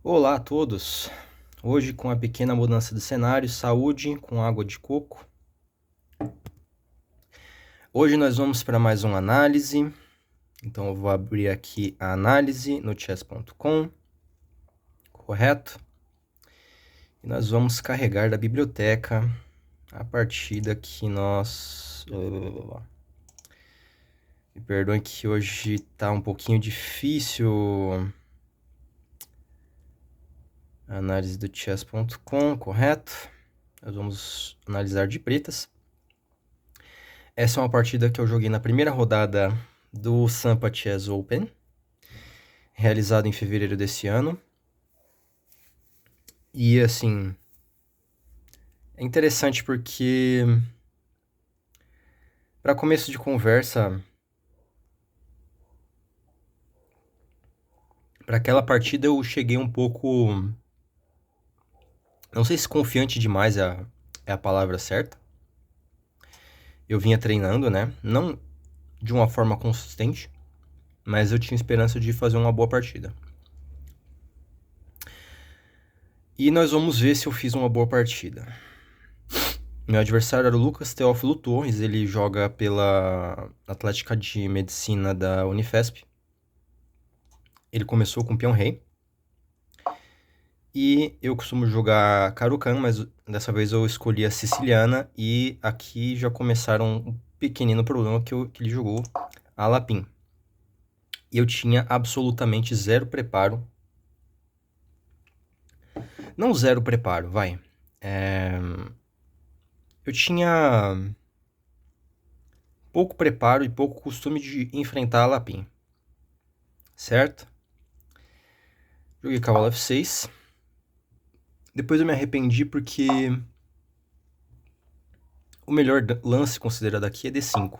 Olá a todos! Hoje, com a pequena mudança de cenário, saúde com água de coco. Hoje nós vamos para mais uma análise. Então eu vou abrir aqui a análise no chess.com, correto? E nós vamos carregar da biblioteca a partida que nós... Me perdoem que hoje está um pouquinho difícil a análise do chess.com, correto? Nós vamos analisar de pretas. Essa é uma partida que eu joguei na primeira rodada do Sampa Chess Open, realizado em fevereiro desse ano. E assim, é interessante porque, para começo de conversa, para aquela partida eu cheguei um pouco, não sei se confiante demais é a palavra certa. Eu vinha treinando, né? Não de uma forma consistente, mas eu tinha esperança de fazer uma boa partida. E nós vamos ver se eu fiz uma boa partida. Meu adversário era o Lucas Teófilo Torres, ele joga pela Atlética de Medicina da Unifesp. Ele começou com peão rei. E eu costumo jogar Caro-Kann, mas dessa vez eu escolhi a Siciliana. E aqui já começaram um pequenino problema que ele jogou a Lapin. E eu tinha absolutamente zero preparo. Não zero preparo, vai. Eu tinha pouco preparo e pouco costume de enfrentar a Lapin. Certo? Joguei cavalo F6. Depois eu me arrependi porque o melhor lance considerado aqui é D5.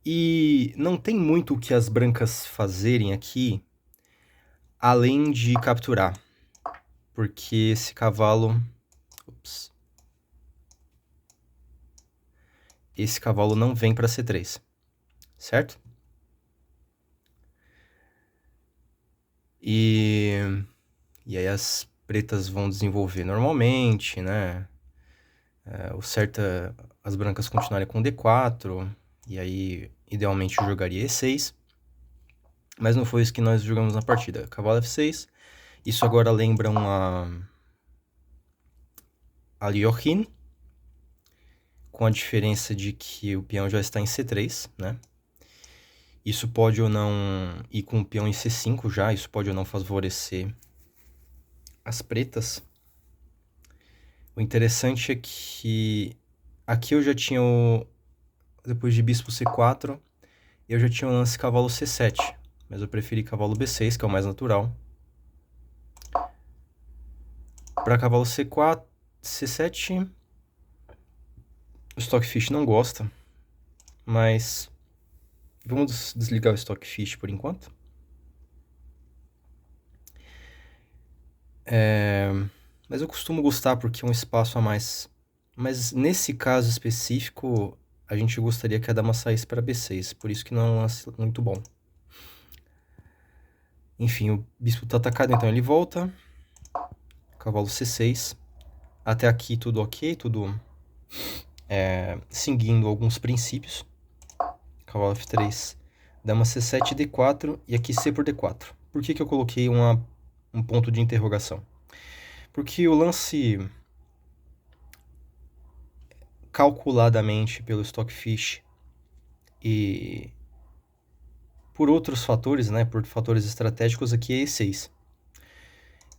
E não tem muito o que as brancas fazerem aqui, além de capturar. Porque esse cavalo... Ups. Esse cavalo não vem para C3. Certo? E aí as pretas vão desenvolver normalmente, né? O certo é as brancas continuarem com D4. E aí, idealmente, eu jogaria E6. Mas não foi isso que nós jogamos na partida. Cavalo F6. Isso agora lembra a Lyohin, com a diferença de que o peão já está em C3, né? Isso pode ou não ir com o peão em C5 já, isso pode ou não favorecer as pretas. O interessante é que aqui eu já tinha depois de bispo C4, eu já tinha o lance cavalo C7, mas eu preferi cavalo B6, que é o mais natural. Para cavalo C4, C7, o Stockfish não gosta, mas vamos desligar o Stockfish por enquanto. Mas eu costumo gostar porque é um espaço a mais. Mas nesse caso específico, a gente gostaria que a dama saísse para B6, por isso que não é um lance muito bom. Enfim, o bispo está atacado, então ele volta. Cavalo C6. Até aqui tudo ok, tudo seguindo alguns princípios. Cavalo F3, dama C7, D4 e aqui C por D4. Por que eu coloquei um ponto de interrogação? Porque o lance calculadamente pelo Stockfish e por outros fatores, né, por fatores estratégicos, aqui é E6.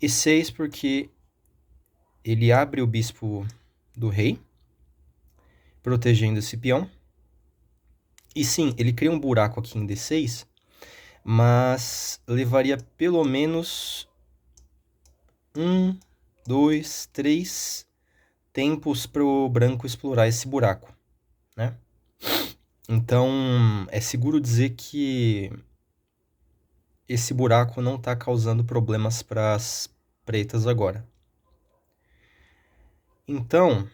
E6 porque ele abre o bispo do rei, protegendo esse peão. E sim, ele cria um buraco aqui em D6, mas levaria pelo menos 1, 2, 3 tempos para o branco explorar esse buraco, né? Então, é seguro dizer que esse buraco não está causando problemas para as pretas agora. Então,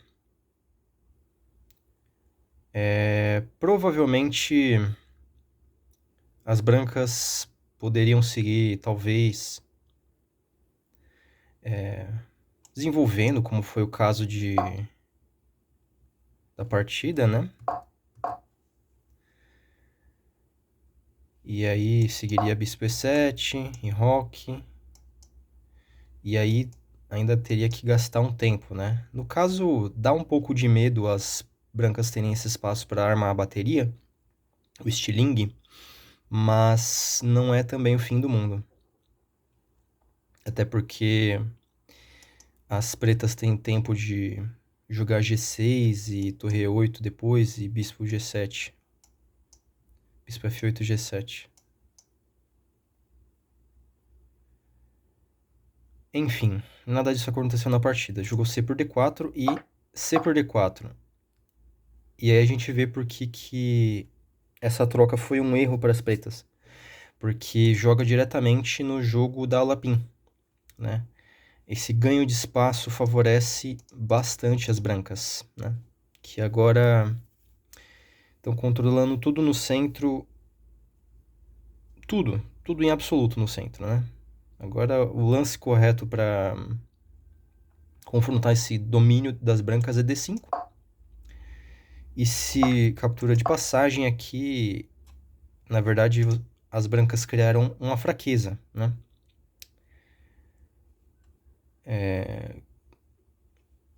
provavelmente as brancas poderiam seguir, talvez, desenvolvendo, como foi o caso da partida, né? E aí seguiria bispo e7 e roque. E aí ainda teria que gastar um tempo, né? No caso, dá um pouco de medo as brancas terem esse espaço para armar a bateria, o estilingue, mas não é também o fim do mundo. Até porque as pretas têm tempo de jogar G6 e torre E8 depois e bispo G7. Bispo F8 G7. Enfim, nada disso aconteceu na partida. Jogou C por D4 e C por D4. E aí a gente vê por que essa troca foi um erro para as pretas. Porque joga diretamente no jogo da Alapin, né? Esse ganho de espaço favorece bastante as brancas, né? Que agora estão controlando tudo no centro, tudo em absoluto no centro, né? Agora o lance correto para confrontar esse domínio das brancas é D5. E se captura de passagem aqui, na verdade, as brancas criaram uma fraqueza, né?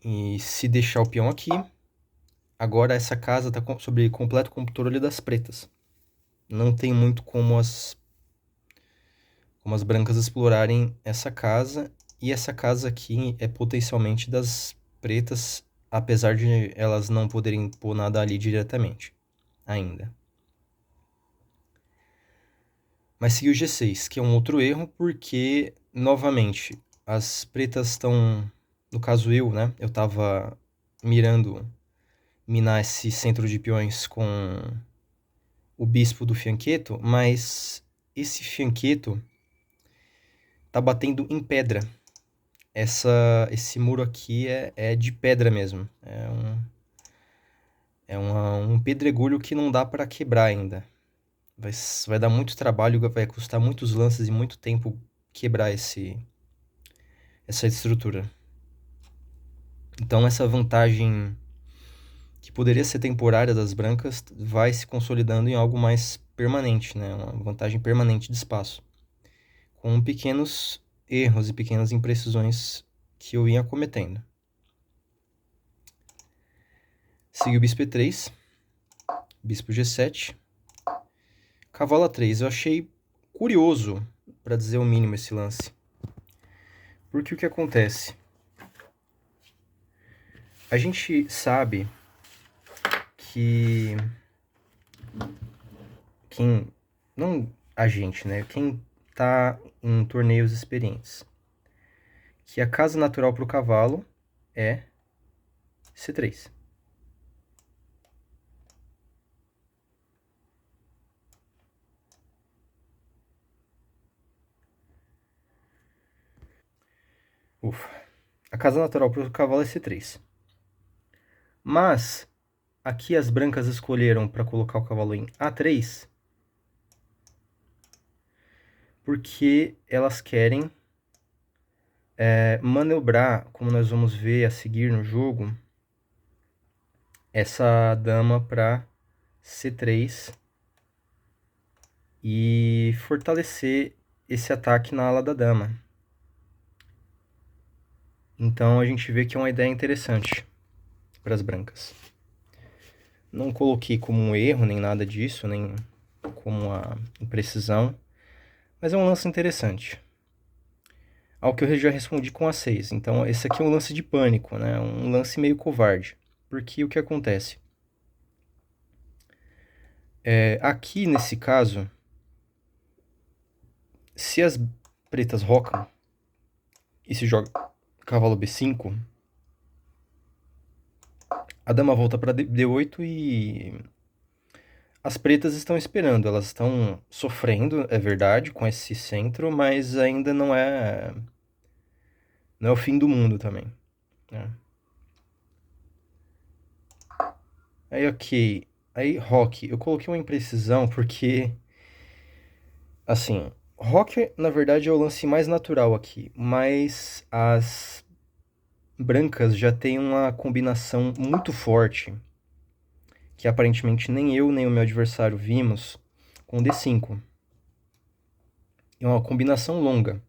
E se deixar o peão aqui, agora essa casa está sob completo controle das pretas. Não tem muito como as brancas explorarem essa casa. E essa casa aqui é potencialmente das pretas, apesar de elas não poderem pôr nada ali diretamente, ainda. Mas seguiu o G6, que é um outro erro, porque, novamente, as pretas estão... No caso eu, né? Eu tava mirando minar esse centro de peões com o bispo do fianqueto, mas esse fianqueto tá batendo em pedra. Esse muro aqui é de pedra mesmo. É um pedregulho que não dá para quebrar ainda. Vai dar muito trabalho, vai custar muitos lances e muito tempo quebrar essa estrutura. Então essa vantagem que poderia ser temporária das brancas vai se consolidando em algo mais permanente, né? Uma vantagem permanente de espaço, com pequenos erros e pequenas imprecisões que eu ia cometendo. Segui o bispo E3, bispo G7, cavalo A3. Eu achei curioso, para dizer o mínimo, esse lance. Porque o que acontece? A gente sabe que quem... Não a gente, né? Quem tá em torneios experientes. Que a casa natural para o cavalo é C3. Ufa. A casa natural para o cavalo é C3. Mas aqui as brancas escolheram para colocar o cavalo em A3 porque elas querem manobrar, como nós vamos ver a seguir no jogo, essa dama para C3 e fortalecer esse ataque na ala da dama. Então a gente vê que é uma ideia interessante para as brancas. Não coloquei como um erro nem nada disso, nem como uma imprecisão, mas é um lance interessante. Ao que eu já respondi com A6. Então esse aqui é um lance de pânico, né? Um lance meio covarde. Porque o que acontece? Aqui nesse caso, se as pretas rocam e se joga cavalo B5, a dama volta para D8 e as pretas estão esperando. Elas estão sofrendo, é verdade, com esse centro, mas ainda não é o fim do mundo também, né? Aí, ok. Aí, rock. Eu coloquei uma imprecisão porque, assim, Roque, na verdade, é o lance mais natural aqui, mas as brancas já têm uma combinação muito forte, que aparentemente nem eu nem o meu adversário vimos, com D5. É uma combinação longa.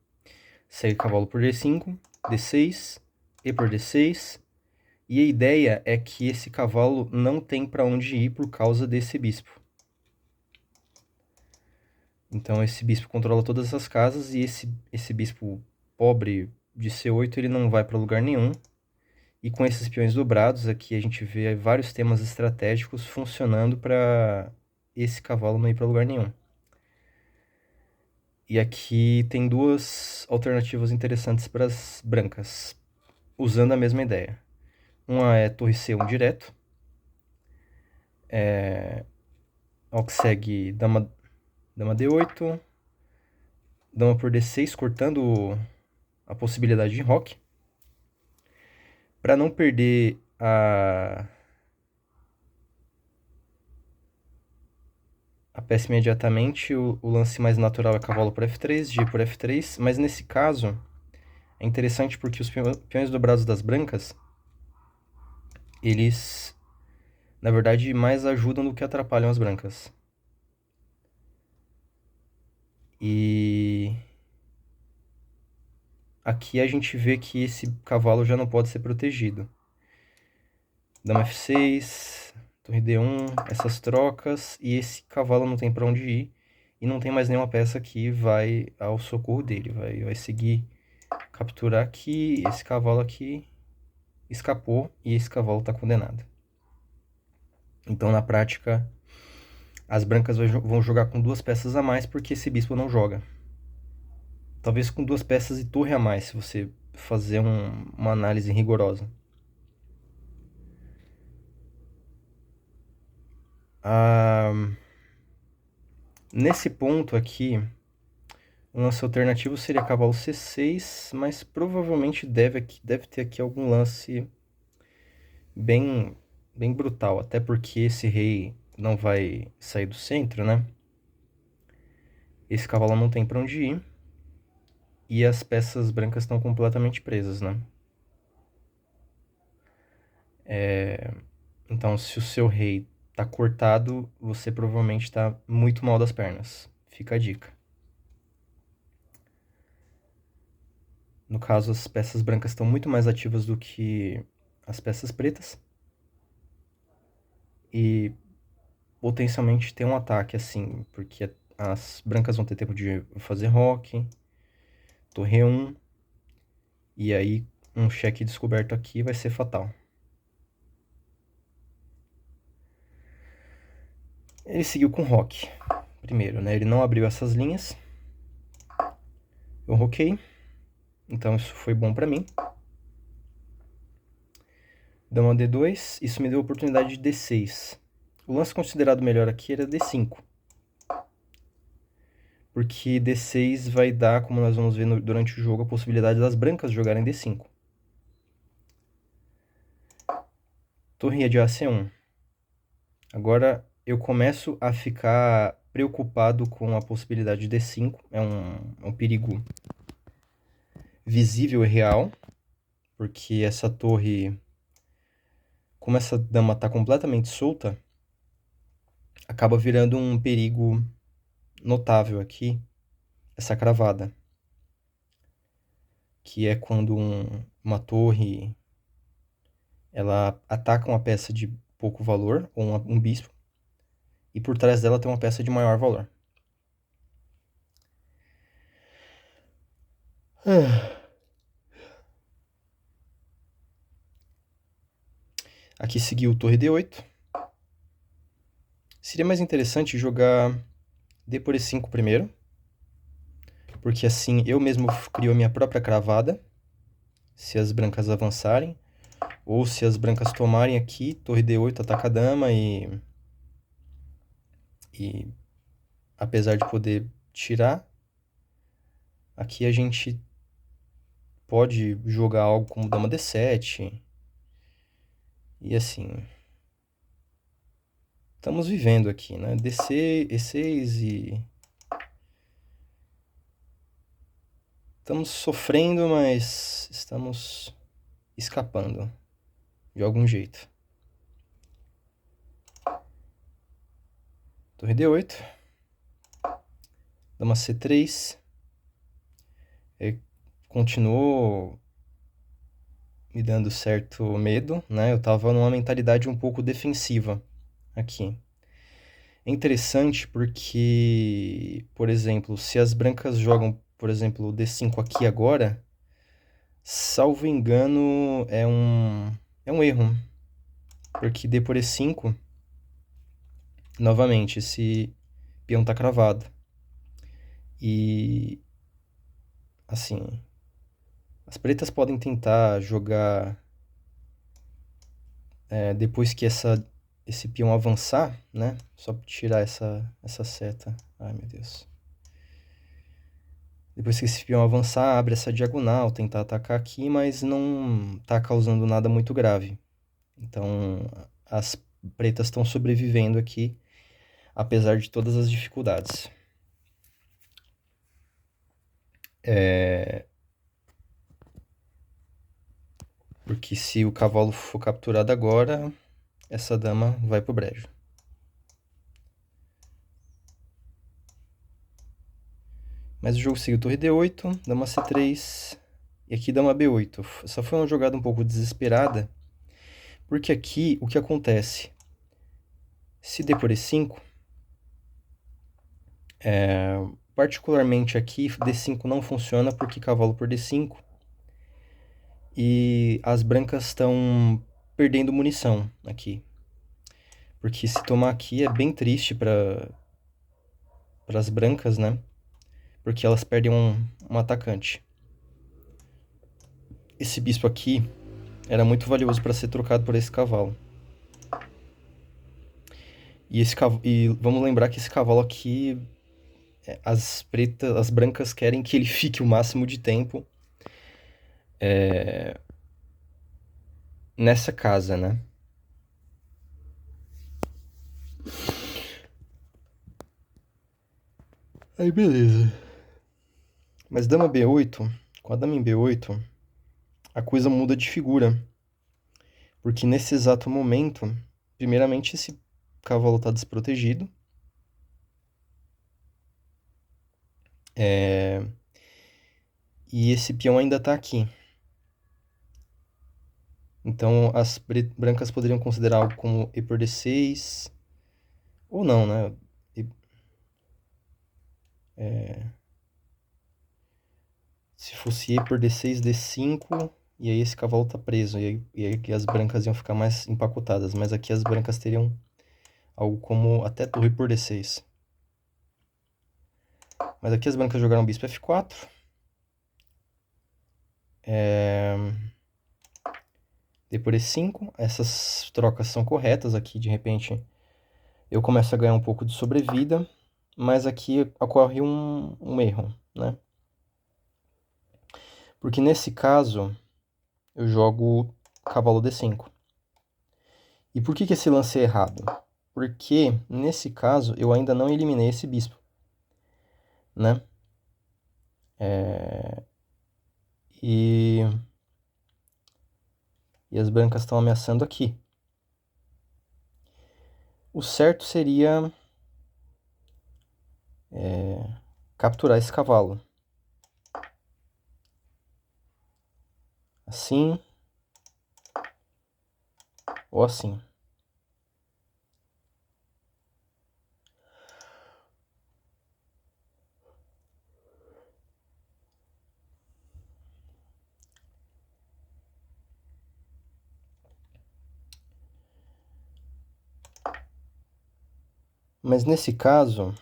Segue cavalo por D5, D6, E por D6. E a ideia é que esse cavalo não tem para onde ir por causa desse bispo. Então esse bispo controla todas essas casas e esse bispo pobre de C8 ele não vai para lugar nenhum. E com esses peões dobrados aqui a gente vê vários temas estratégicos funcionando para esse cavalo não ir para lugar nenhum. E aqui tem duas alternativas interessantes para as brancas, usando a mesma ideia. Uma é torre C1 direto, ao que segue dama D8, dama por D6, cortando a possibilidade de roque. Para não perder a peça imediatamente, o lance mais natural é cavalo por F3, G por F3, mas nesse caso é interessante porque os peões dobrados das brancas, eles, na verdade, mais ajudam do que atrapalham as brancas. E aqui a gente vê que esse cavalo já não pode ser protegido. Dama F6, torre D1, essas trocas, e esse cavalo não tem para onde ir, e não tem mais nenhuma peça que vai ao socorro dele, vai seguir, capturar aqui, esse cavalo aqui escapou, e esse cavalo está condenado. Então, na prática, as brancas vão jogar com duas peças a mais, porque esse bispo não joga. Talvez com duas peças e torre a mais, se você fazer uma análise rigorosa. Nesse ponto aqui, um lance alternativo seria cavalo C6, mas provavelmente deve ter aqui algum lance bem, bem brutal, até porque esse rei não vai sair do centro, né? Esse cavalo não tem para onde ir e as peças brancas estão completamente presas, né? Então, se o seu rei tá cortado, você provavelmente tá muito mal das pernas. Fica a dica. No caso, as peças brancas estão muito mais ativas do que as peças pretas. E potencialmente tem um ataque assim, porque as brancas vão ter tempo de fazer roque, torre 1, e aí um cheque descoberto aqui vai ser fatal. Ele seguiu com roque, primeiro, né? Ele não abriu essas linhas. Eu roquei, então isso foi bom pra mim. Dama D2, isso me deu a oportunidade de D6. O lance considerado melhor aqui era D5. Porque D6 vai dar, como nós vamos ver durante o jogo, a possibilidade das brancas jogarem D5. Torre de AC1. Agora eu começo a ficar preocupado com a possibilidade de D5. É um perigo visível e real, porque essa torre, como essa dama está completamente solta, acaba virando um perigo notável aqui, essa cravada, que é quando uma torre ela ataca uma peça de pouco valor, ou um bispo, e por trás dela tem uma peça de maior valor. Aqui seguiu torre D8. Seria mais interessante jogar D por E5 primeiro, porque assim eu mesmo crio a minha própria cravada, se as brancas avançarem, ou se as brancas tomarem aqui, torre D8 ataca a dama e apesar de poder tirar, aqui a gente pode jogar algo como dama D7, e assim, estamos vivendo aqui, né? DC, E6 Estamos sofrendo, mas estamos escapando de algum jeito. Torre D8. Dama C3. Continuou me dando certo medo, né? Eu tava numa mentalidade um pouco defensiva aqui. É interessante porque, por exemplo, se as brancas jogam, por exemplo, o D5 aqui agora, salvo engano, é um erro. Porque D por E5, novamente, esse peão tá cravado. E, assim, as pretas podem tentar jogar depois que esse peão avançar, né? Só tirar essa seta. Ai, meu Deus. Depois que esse peão avançar, abre essa diagonal, tentar atacar aqui, mas não tá causando nada muito grave. Então, as pretas estão sobrevivendo aqui, apesar de todas as dificuldades. Porque se o cavalo for capturado agora, essa dama vai pro brejo. Mas o jogo seguiu torre D8, dama C3 e aqui dama B8. Essa foi uma jogada um pouco desesperada, porque aqui o que acontece? Se D por E5, particularmente aqui D5 não funciona porque cavalo por D5 e as brancas estão perdendo munição aqui. Porque se tomar aqui é bem triste para as brancas, né? Porque elas perdem um atacante. Esse bispo aqui era muito valioso para ser trocado por esse cavalo. E vamos lembrar que esse cavalo aqui, as brancas querem que ele fique o máximo de tempo nessa casa, né? Aí beleza. Mas dama B8, com a dama em B8, a coisa muda de figura. Porque nesse exato momento, primeiramente esse cavalo está desprotegido. E esse peão ainda está aqui. Então as brancas poderiam considerar algo como E por D6. Ou não, né? Se fosse E por D6, D5, e aí esse cavalo tá preso. E aí as brancas iam ficar mais empacotadas. Mas aqui as brancas teriam algo como até torre por D6. Mas aqui as brancas jogaram bispo F4. D por E5. Essas trocas são corretas aqui. De repente eu começo a ganhar um pouco de sobrevida. Mas aqui ocorre um erro, né? Porque nesse caso eu jogo cavalo D5. E por que esse lance é errado? Porque nesse caso eu ainda não eliminei esse bispo, né? E as brancas estão ameaçando aqui. O certo seria capturar esse cavalo. Assim ou assim. Mas nesse caso,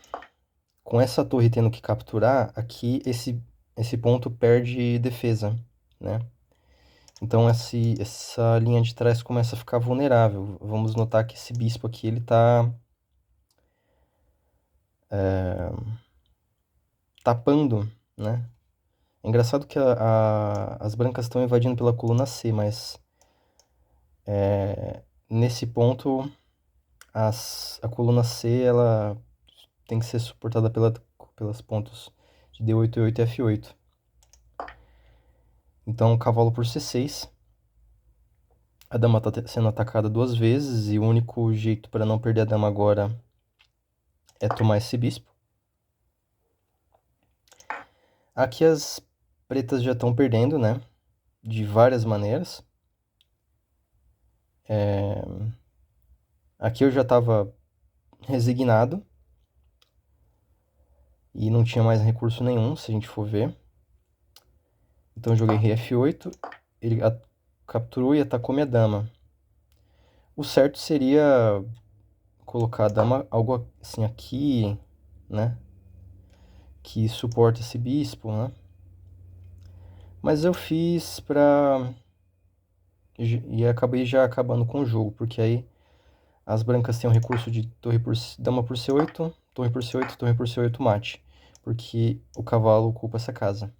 com essa torre tendo que capturar, aqui esse ponto perde defesa, né? Então essa linha de trás começa a ficar vulnerável. Vamos notar que esse bispo aqui, ele tá tapando, né? É engraçado que as brancas estão invadindo pela coluna C, mas nesse ponto a coluna C ela tem que ser suportada pelas pontos de D8, E8 e F8. Então, cavalo por C6. A dama tá sendo atacada 2 vezes e o único jeito para não perder a dama agora é tomar esse bispo. Aqui as pretas já estão perdendo, né? De várias maneiras. Aqui eu já estava resignado e não tinha mais recurso nenhum, se a gente for ver. Então eu joguei rei F8, ele capturou e atacou minha dama. O certo seria colocar a dama algo assim aqui, né? Que suporta esse bispo, né? Mas eu fiz pra... E acabei já acabando com o jogo, porque aí as brancas têm o recurso de dama por C8, torre por C8, torre por C8 mate. Porque o cavalo ocupa essa casa.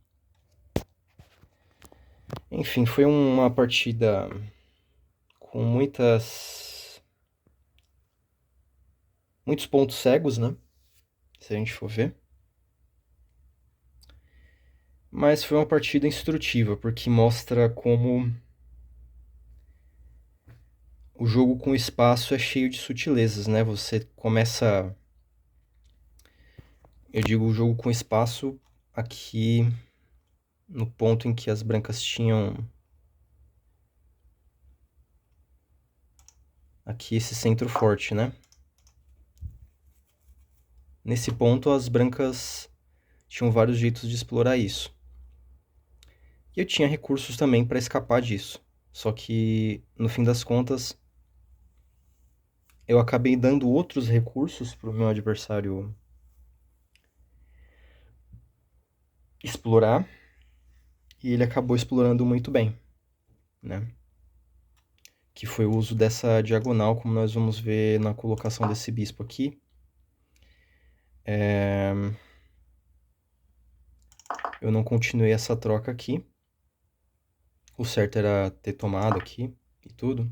Enfim, foi uma partida com muitos pontos cegos, né? Se a gente for ver. Mas foi uma partida instrutiva, porque mostra como o jogo com espaço é cheio de sutilezas, né? Você começa... Eu digo o jogo com espaço aqui no ponto em que as brancas tinham aqui esse centro forte, né? Nesse ponto as brancas tinham vários jeitos de explorar isso. E eu tinha recursos também para escapar disso. Só que, no fim das contas, eu acabei dando outros recursos para o meu adversário explorar. E ele acabou explorando muito bem, né? Que foi o uso dessa diagonal, como nós vamos ver na colocação desse bispo aqui. Eu não continuei essa troca aqui. O certo era ter tomado aqui e tudo.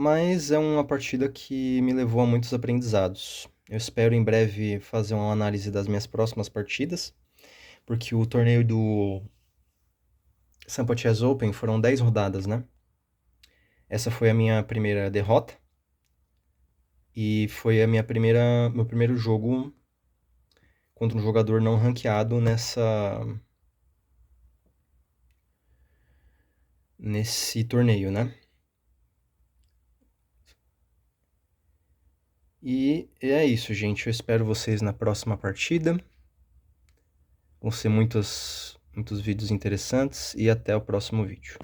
Mas é uma partida que me levou a muitos aprendizados. Eu espero em breve fazer uma análise das minhas próximas partidas, porque o torneio do Sampo Chess Open foram 10 rodadas, né? Essa foi a minha primeira derrota e foi meu primeiro jogo contra um jogador não ranqueado nesse torneio, né? E é isso, gente. Eu espero vocês na próxima partida. Vão ser muitos vídeos interessantes e até o próximo vídeo.